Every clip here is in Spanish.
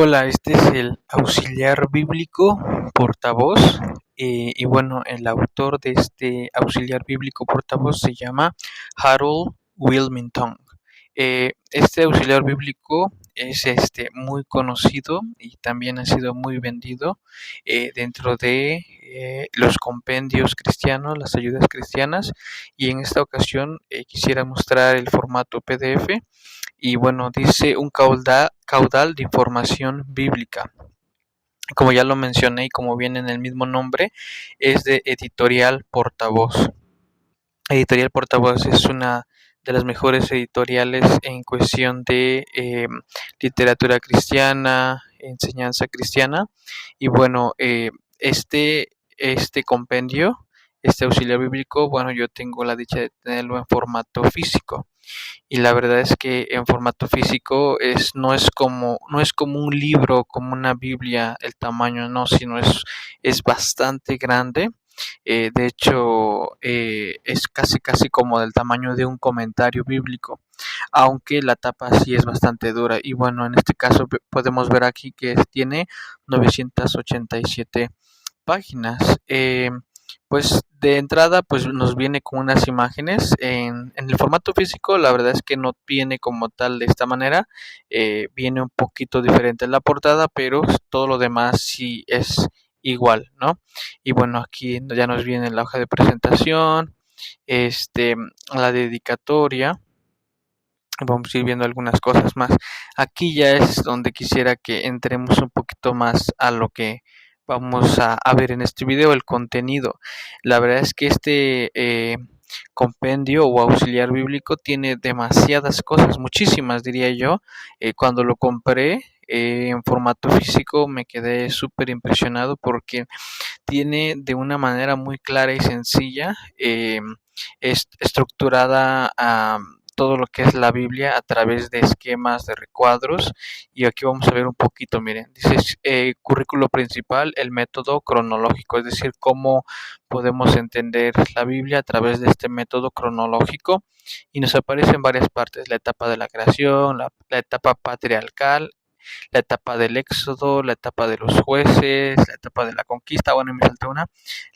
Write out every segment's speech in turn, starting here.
Hola, este es el auxiliar bíblico portavoz. Y bueno, el autor de este auxiliar bíblico portavoz se llama Harold Wilmington. Este auxiliar bíblico es muy conocido y también ha sido muy vendido dentro de los compendios cristianos, las ayudas cristianas. Y en esta ocasión quisiera mostrar el formato PDF. Y bueno, dice un caudal de información bíblica. Como ya lo mencioné y como viene en el mismo nombre, es de Editorial Portavoz. Editorial Portavoz es una de las mejores editoriales en cuestión de literatura cristiana, enseñanza cristiana. Y bueno, este compendio, este auxiliar bíblico, bueno, yo tengo la dicha de tenerlo en formato físico. Y la verdad es que en formato físico no es como un libro, como una Biblia, el tamaño no, sino es bastante grande. De hecho, es casi como del tamaño de un comentario bíblico, aunque la tapa sí es bastante dura. Y bueno, en este caso podemos ver aquí que tiene 987 páginas. Pues de entrada pues nos viene con unas imágenes en el formato físico. La verdad es que no viene como tal de esta manera. Viene un poquito diferente en la portada, pero todo lo demás sí es igual, ¿no? Y bueno, aquí ya nos viene la hoja de presentación, este la dedicatoria. Vamos a ir viendo algunas cosas más. Aquí ya es donde quisiera que entremos un poquito más a lo que vamos a ver en este video, el contenido. La verdad es que este compendio o auxiliar bíblico tiene demasiadas cosas, muchísimas diría yo. Cuando lo compré en formato físico me quedé súper impresionado porque tiene de una manera muy clara y sencilla, estructurada todo lo que es la Biblia a través de esquemas, de recuadros. Y aquí vamos a ver un poquito, miren, dice currículo principal, el método cronológico, es decir, cómo podemos entender la Biblia a través de este método cronológico. Y nos aparece en varias partes: la etapa de la creación, la etapa patriarcal, la etapa del éxodo, la etapa de los jueces, la etapa de la conquista, bueno, me falta una,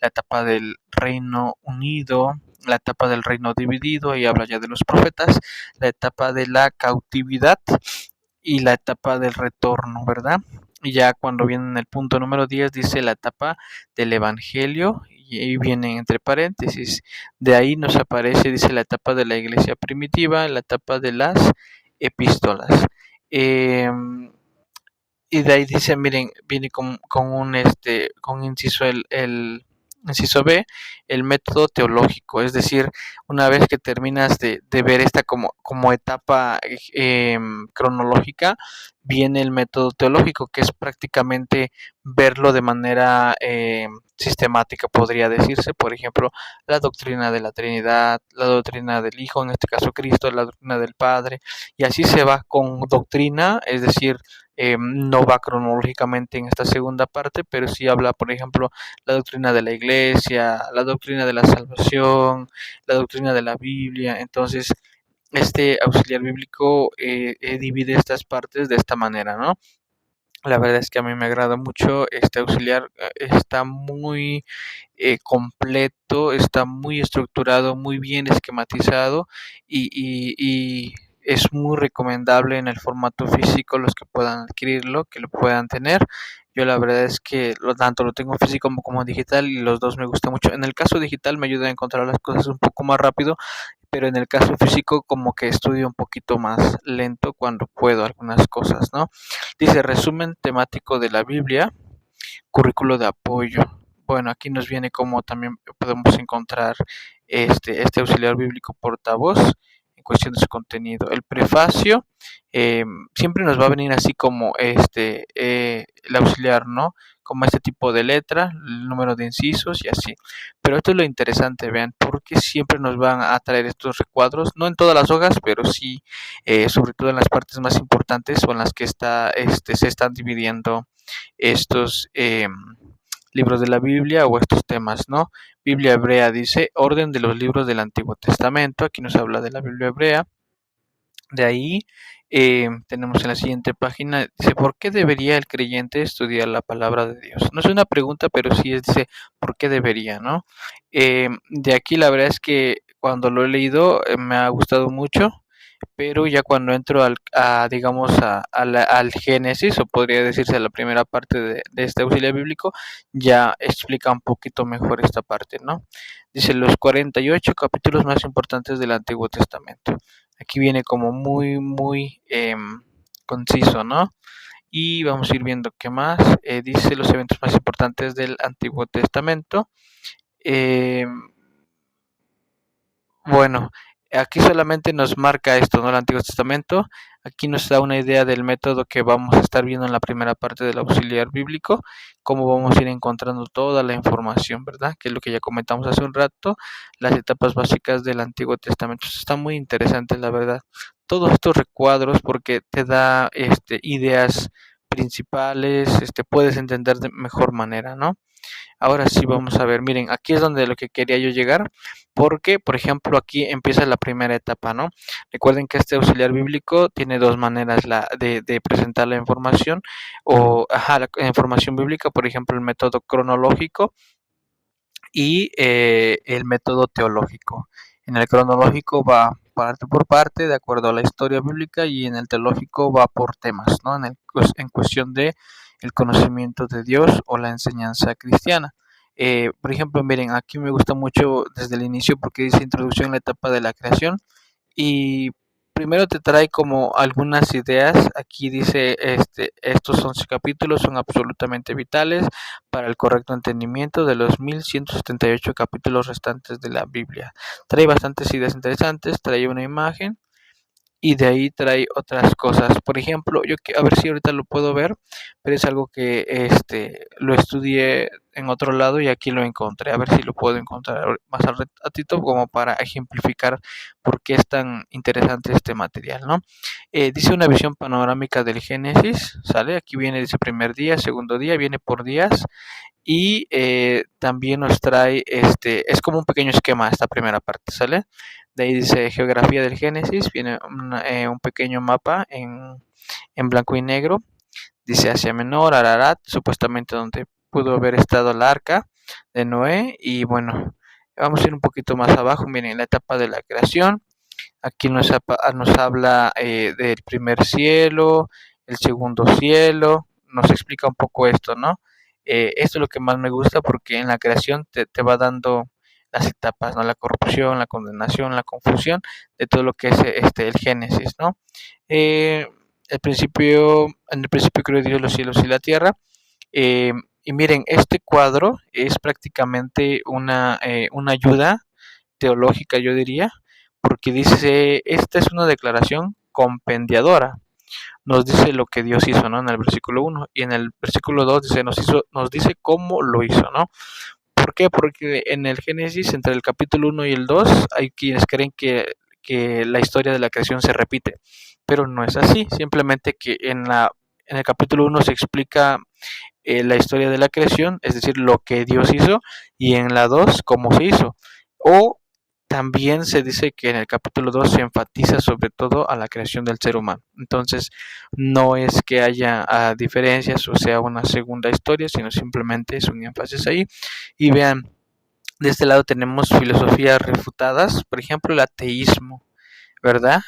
la etapa del reino unido, la etapa del reino dividido, y habla ya de los profetas, la etapa de la cautividad y la etapa del retorno, ¿verdad? Y ya cuando viene en el punto número 10 dice la etapa del evangelio, y ahí viene entre paréntesis. De ahí nos aparece, dice, la etapa de la iglesia primitiva, la etapa de las epístolas. Eh, y de ahí dice, miren, viene con inciso el inciso B, el método teológico. Es decir, una vez que terminas de ver esta como etapa cronológica, viene el método teológico, que es prácticamente verlo de manera sistemática, podría decirse. Por ejemplo, la doctrina de la Trinidad, la doctrina del Hijo, en este caso Cristo, la doctrina del Padre, y así se va con doctrina. Es decir, no va cronológicamente en esta segunda parte, pero sí habla, por ejemplo, la doctrina de la iglesia, la doctrina de la salvación, la doctrina de la Biblia. Entonces, este auxiliar bíblico divide estas partes de esta manera, ¿no? La verdad es que a mí me agrada mucho este auxiliar. Está muy completo, está muy estructurado, muy bien esquematizado, y es muy recomendable en el formato físico. Los que puedan adquirirlo, que lo puedan tener. Yo la verdad es que tanto lo tengo físico como digital, y los dos me gustan mucho. En el caso digital me ayuda a encontrar las cosas un poco más rápido, pero en el caso físico como que estudio un poquito más lento cuando puedo algunas cosas, ¿no? Dice resumen temático de la Biblia, currículo de apoyo. Bueno, aquí nos viene como también podemos encontrar este auxiliar bíblico portavoz en cuestión de su contenido. El prefacio siempre nos va a venir así como el auxiliar, ¿no? Como este tipo de letra, el número de incisos y así. Pero esto es lo interesante, vean, porque siempre nos van a traer estos recuadros, no en todas las hojas, pero sí, sobre todo en las partes más importantes, o en las que se están dividiendo estos libros de la Biblia, o estos temas, ¿no? Biblia hebrea, dice, orden de los libros del Antiguo Testamento. Aquí nos habla de la Biblia hebrea. De ahí tenemos en la siguiente página, dice, ¿por qué debería el creyente estudiar la palabra de Dios? No es una pregunta, pero sí es, dice, ¿por qué debería, no? De aquí la verdad es que cuando lo he leído me ha gustado mucho, pero ya cuando entro digamos, al Génesis, o podría decirse a la primera parte de este auxiliar bíblico, ya explica un poquito mejor esta parte, ¿no? Dice los 48 capítulos más importantes del Antiguo Testamento. Aquí viene como muy conciso, ¿no? Y vamos a ir viendo qué más. Dice los eventos más importantes del Antiguo Testamento. Eh, bueno, aquí solamente nos marca esto, ¿no? El Antiguo Testamento. Aquí nos da una idea del método que vamos a estar viendo en la primera parte del auxiliar bíblico, cómo vamos a ir encontrando toda la información, ¿verdad? Que es lo que ya comentamos hace un rato, las etapas básicas del Antiguo Testamento. Está muy interesante, la verdad. Todos estos recuadros porque te da ideas principales, puedes entender de mejor manera, ¿no? Ahora sí vamos a ver, miren, aquí es donde lo que quería yo llegar, porque, por ejemplo, aquí empieza la primera etapa, ¿no? Recuerden que este auxiliar bíblico tiene dos maneras de presentar la información, la información bíblica, por ejemplo, el método cronológico y el método teológico. En el cronológico va parte por parte, de acuerdo a la historia bíblica, y en el teológico va por temas, ¿no? En cuestión de el conocimiento de Dios o la enseñanza cristiana. Por ejemplo, miren, aquí me gusta mucho desde el inicio porque dice introducción a la etapa de la creación y primero te trae como algunas ideas. Aquí dice, estos 11 capítulos son absolutamente vitales para el correcto entendimiento de los 1178 capítulos restantes de la Biblia. Trae bastantes ideas interesantes, trae una imagen y de ahí trae otras cosas. Por ejemplo, a ver si ahorita lo puedo ver, pero es algo que lo estudié en otro lado y aquí lo encontré. A ver si lo puedo encontrar más al ratito como para ejemplificar por qué es tan interesante este material, ¿no? Dice una visión panorámica del Génesis, ¿sale? Aquí viene, dice primer día, segundo día, viene por días y también nos trae, es como un pequeño esquema esta primera parte, ¿sale? De ahí dice geografía del Génesis, viene un pequeño mapa en blanco y negro, dice Asia Menor, Ararat, supuestamente donde pudo haber estado el arca de Noé, y bueno, vamos a ir un poquito más abajo, miren, la etapa de la creación, aquí nos habla del primer cielo, el segundo cielo, nos explica un poco esto, ¿no? Esto es lo que más me gusta porque en la creación te va dando las etapas, ¿no? La corrupción, la condenación, la confusión de todo lo que es el Génesis, ¿no? Eh, en el principio creó Dios los cielos y la tierra. eh, y miren, este cuadro es prácticamente una ayuda teológica, yo diría, porque dice, esta es una declaración compendiadora. Nos dice lo que Dios hizo, ¿no? En el versículo 1 y en el versículo 2 dice, nos dice cómo lo hizo, ¿no? ¿Por qué? Porque en el Génesis, entre el capítulo 1 y el 2 hay quienes creen que la historia de la creación se repite, pero no es así, simplemente que en el capítulo 1 se explica la historia de la creación, es decir, lo que Dios hizo, y en la 2 cómo se hizo. O también se dice que en el capítulo 2 se enfatiza sobre todo a la creación del ser humano. Entonces, no es que haya diferencias o sea una segunda historia, sino simplemente es un énfasis ahí. Y vean, de este lado tenemos filosofías refutadas, por ejemplo, el ateísmo. ¿Verdad?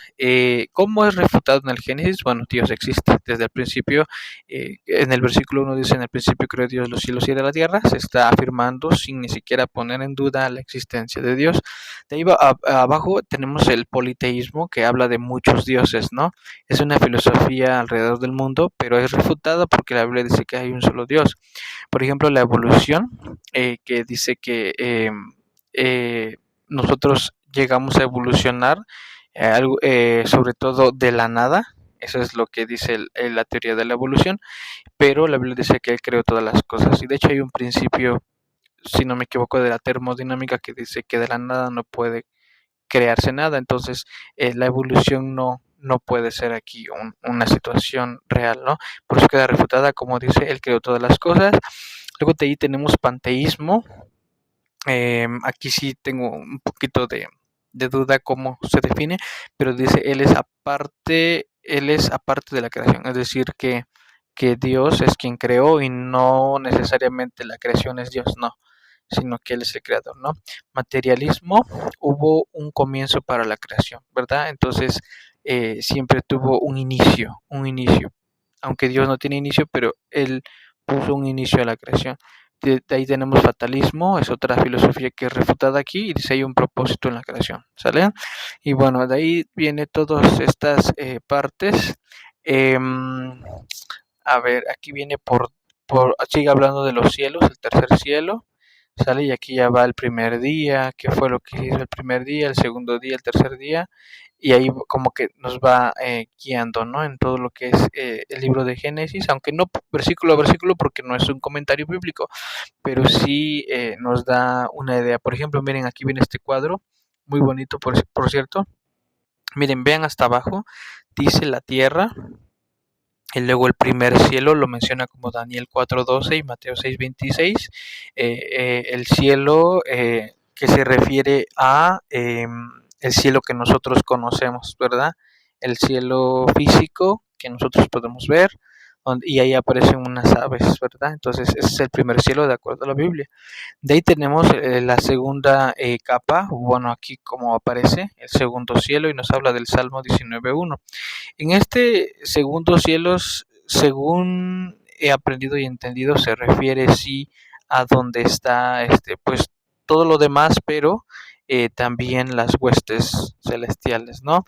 ¿Cómo es refutado en el Génesis? Bueno, Dios existe. Desde el principio, en el versículo 1 dice, en el principio creó Dios los cielos y la tierra, se está afirmando sin ni siquiera poner en duda la existencia de Dios. De ahí abajo tenemos el politeísmo, que habla de muchos dioses, ¿no? Es una filosofía alrededor del mundo, pero es refutada porque la Biblia dice que hay un solo Dios. Por ejemplo, la evolución, que dice que nosotros llegamos a evolucionar sobre todo de la nada. Eso es lo que dice la teoría de la evolución, pero la Biblia dice que Él creó todas las cosas. Y de hecho hay un principio, si no me equivoco, de la termodinámica que dice que de la nada no puede crearse nada. Entonces la evolución no puede ser aquí una situación real, ¿no? Por eso queda refutada, como dice, Él creó todas las cosas. Luego de ahí tenemos panteísmo. Aquí sí tengo un poquito de duda cómo se define, pero dice él es aparte de la creación, es decir, que Dios es quien creó y no necesariamente la creación es Dios, no, sino que Él es el creador, ¿no? Materialismo, hubo un comienzo para la creación, ¿verdad? Entonces, siempre tuvo un inicio, aunque Dios no tiene inicio, pero Él puso un inicio a la creación. De ahí tenemos fatalismo, es otra filosofía que es refutada aquí y dice hay un propósito en la creación, ¿sale? Y bueno, de ahí viene todas estas partes. Em, a ver, aquí viene sigue hablando de los cielos, el tercer cielo, ¿sale? Y aquí ya va el primer día, qué fue lo que hizo el primer día, el segundo día, el tercer día, y ahí como que nos va guiando, ¿no? En todo lo que es el libro de Génesis, aunque no versículo a versículo porque no es un comentario bíblico, pero sí nos da una idea. Por ejemplo, miren, aquí viene este cuadro, muy bonito, por cierto. Miren, vean hasta abajo, dice la tierra, y luego el primer cielo lo menciona como Daniel 4:12 y Mateo 6:26. El cielo que se refiere a el cielo que nosotros conocemos, ¿verdad? El cielo físico que nosotros podemos ver, y ahí aparecen unas aves, ¿verdad? Entonces ese es el primer cielo de acuerdo a la Biblia. De ahí tenemos la segunda capa, bueno, aquí como aparece el segundo cielo y nos habla del Salmo 19:1. En este segundo cielos, según he aprendido y entendido, se refiere sí a donde está pues todo lo demás, pero también las huestes celestiales, ¿no?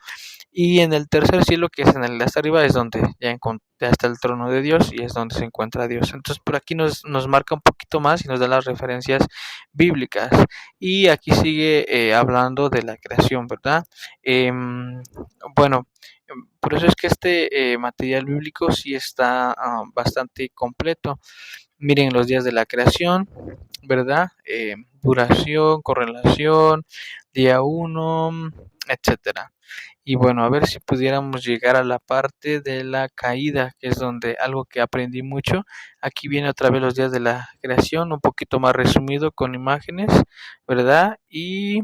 Y en el tercer cielo, que es en el de hasta arriba, es donde ya está el trono de Dios y es donde se encuentra Dios. Entonces, por aquí nos marca un poquito más y nos da las referencias bíblicas. Y aquí sigue hablando de la creación, ¿verdad? Bueno, por eso es que este material bíblico sí está bastante completo. Miren los días de la creación, ¿verdad? Duración, correlación, día uno, etcétera. Y bueno, a ver si pudiéramos llegar a la parte de la caída, que es donde algo que aprendí mucho. Aquí viene otra vez los días de la creación, un poquito más resumido con imágenes, ¿verdad? Y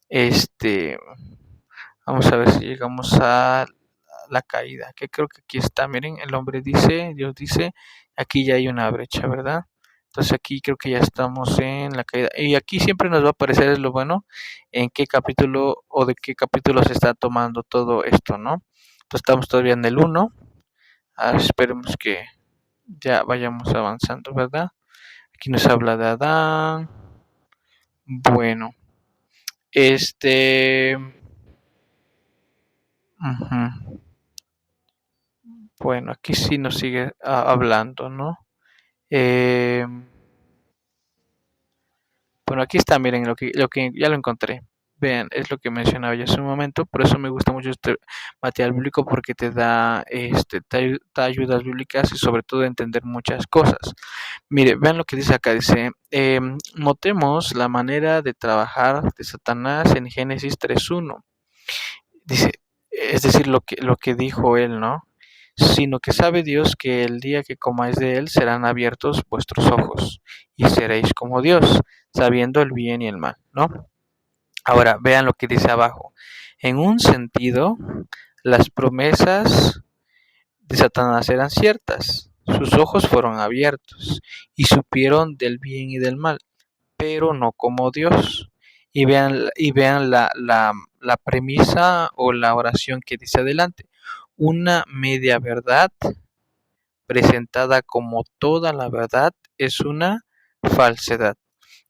este, vamos a ver si llegamos a la caída, que creo que aquí está, miren, el hombre dice, Dios dice, aquí ya hay una brecha, ¿verdad? Entonces aquí creo que ya estamos en la caída. Y aquí siempre nos va a aparecer lo bueno, en qué capítulo o de qué capítulo se está tomando todo esto, ¿no? Entonces estamos todavía en el 1. Esperemos que ya vayamos avanzando, ¿verdad? Aquí nos habla de Adán. Bueno, este... ujú. Bueno, aquí sí nos sigue hablando, ¿no? Eh, bueno, aquí está, miren, lo que ya lo encontré. Vean, es lo que mencionaba yo hace un momento, por eso me gusta mucho este material bíblico porque te da, te ayudas bíblicas y sobre todo a entender muchas cosas. Mire, vean lo que dice acá, dice, notemos la manera de trabajar de Satanás en Génesis 3:1. Dice, es decir, lo que dijo él, ¿no? Sino que sabe Dios que el día que comáis de él serán abiertos vuestros ojos y seréis como Dios, sabiendo el bien y el mal, ¿no? Ahora, vean lo que dice abajo. En un sentido, las promesas de Satanás eran ciertas. Sus ojos fueron abiertos y supieron del bien y del mal, pero no como Dios. Y vean la premisa o la oración que dice adelante. Una media verdad presentada como toda la verdad es una falsedad.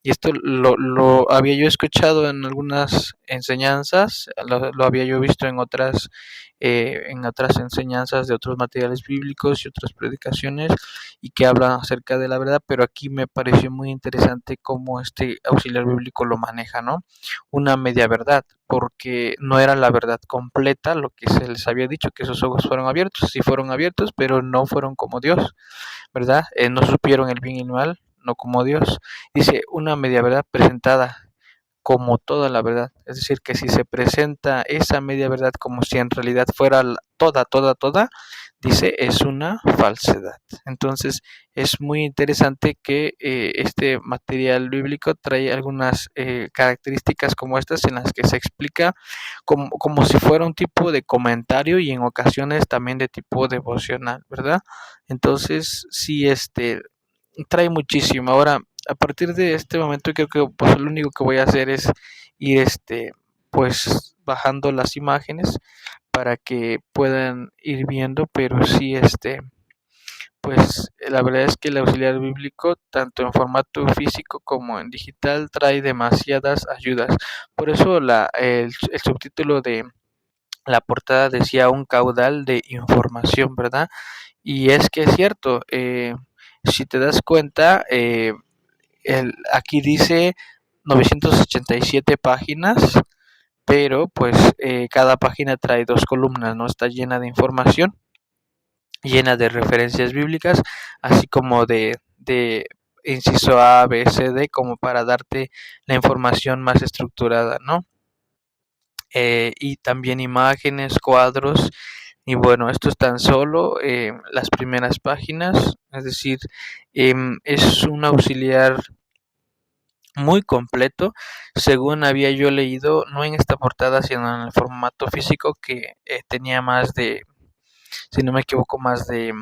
Y esto lo había yo escuchado en algunas enseñanzas, lo había yo visto en otras enseñanzas de otros materiales bíblicos y otras predicaciones y que hablan acerca de la verdad, pero aquí me pareció muy interesante cómo este auxiliar bíblico lo maneja, ¿no? Una media verdad, porque no era la verdad completa lo que se les había dicho, que esos ojos fueron abiertos, sí fueron abiertos, pero no fueron como Dios, ¿verdad? No supieron el bien y el mal, no como Dios. Dice una media verdad presentada como toda la verdad. Es decir, que si se presenta esa media verdad como si en realidad fuera toda, toda, toda, dice es una falsedad. Entonces es muy interesante que este material bíblico trae algunas características como estas en las que se explica como si fuera un tipo de comentario y en ocasiones también de tipo devocional, ¿verdad? Entonces sí, trae muchísimo. Ahora, a partir de este momento creo que pues lo único que voy a hacer es ir pues bajando las imágenes para que puedan ir viendo, pero sí, pues la verdad es que el auxiliar bíblico, tanto en formato físico como en digital, trae demasiadas ayudas. Por eso el subtítulo de la portada decía un caudal de información, ¿verdad? Y es que es cierto, si te das cuenta, aquí dice 987 páginas, pero pues cada página trae dos columnas, ¿no? Está llena de información, llena de referencias bíblicas, así como de inciso A, B, C, D, como para darte la información más estructurada, ¿no? Y también imágenes, cuadros, y bueno, esto es tan solo las primeras páginas, es decir, es un auxiliar muy completo, según había yo leído, no en esta portada, sino en el formato físico que tenía más de, si no me equivoco, más de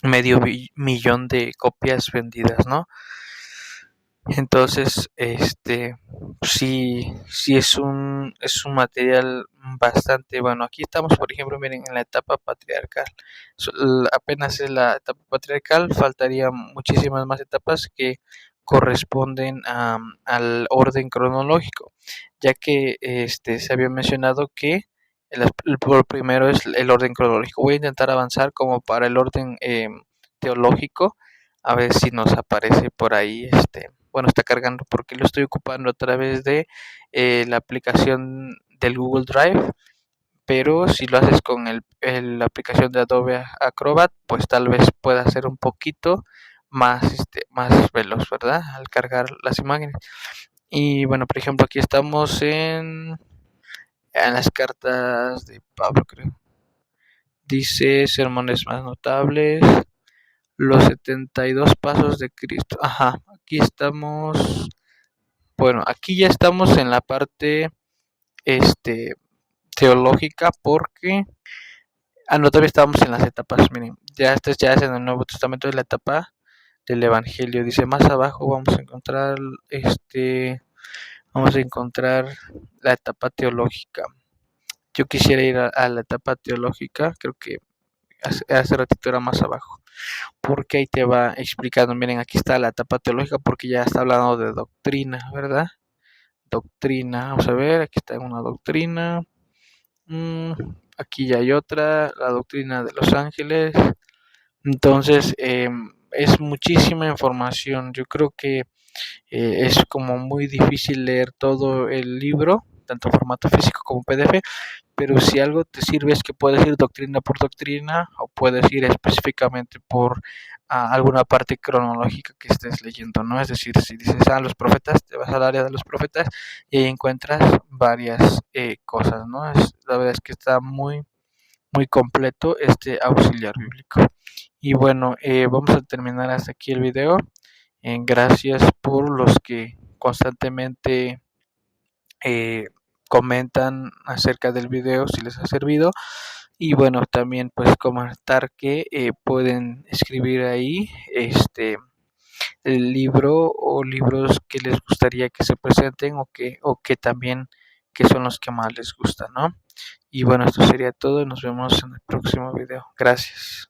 medio millón de copias vendidas, ¿no? Entonces, sí es un material bastante bueno. Aquí estamos, por ejemplo, miren, en la etapa patriarcal. Apenas es la etapa patriarcal, faltarían muchísimas más etapas que corresponden al orden cronológico, ya que se había mencionado que por primero es el orden cronológico. Voy a intentar avanzar como para el orden teológico, a ver si nos aparece por ahí. Bueno, está cargando porque lo estoy ocupando a través de la aplicación del Google Drive, pero si lo haces con la aplicación de Adobe Acrobat, pues tal vez pueda ser un poquito más veloz, ¿verdad? Al cargar las imágenes. Y bueno, por ejemplo, aquí estamos en las cartas de Pablo, creo. Dice sermones más notables, los 72 pasos de Cristo. Ajá, aquí estamos. Bueno, aquí ya estamos en la parte este teológica porque no, todavía estamos en las etapas, miren, ya es en el Nuevo Testamento, de la etapa del Evangelio. Dice más abajo vamos a encontrar la etapa teológica. Yo quisiera ir a la etapa teológica, creo que hace ratito era más abajo, porque ahí te va explicando. Miren, aquí está la etapa teológica porque ya está hablando de doctrina, ¿verdad? Doctrina, vamos a ver, aquí está una doctrina. Aquí ya hay otra, la doctrina de los ángeles. Entonces, es muchísima información. Yo creo que es como muy difícil leer todo el libro, tanto en formato físico como PDF, pero si algo te sirve es que puedes ir doctrina por doctrina o puedes ir específicamente por alguna parte cronológica que estés leyendo, ¿no? Es decir, si dices, los profetas, te vas al área de los profetas y ahí encuentras varias cosas, ¿no? La verdad es que está muy, muy completo este auxiliar bíblico. Y bueno, vamos a terminar hasta aquí el video. Gracias por los que constantemente eh, comentan acerca del video si les ha servido. Y bueno, también pues comentar que pueden escribir ahí el libro o libros que les gustaría que se presenten o que también que son los que más les gustan, ¿no? Y bueno, esto sería todo. Nos vemos en el próximo video. Gracias.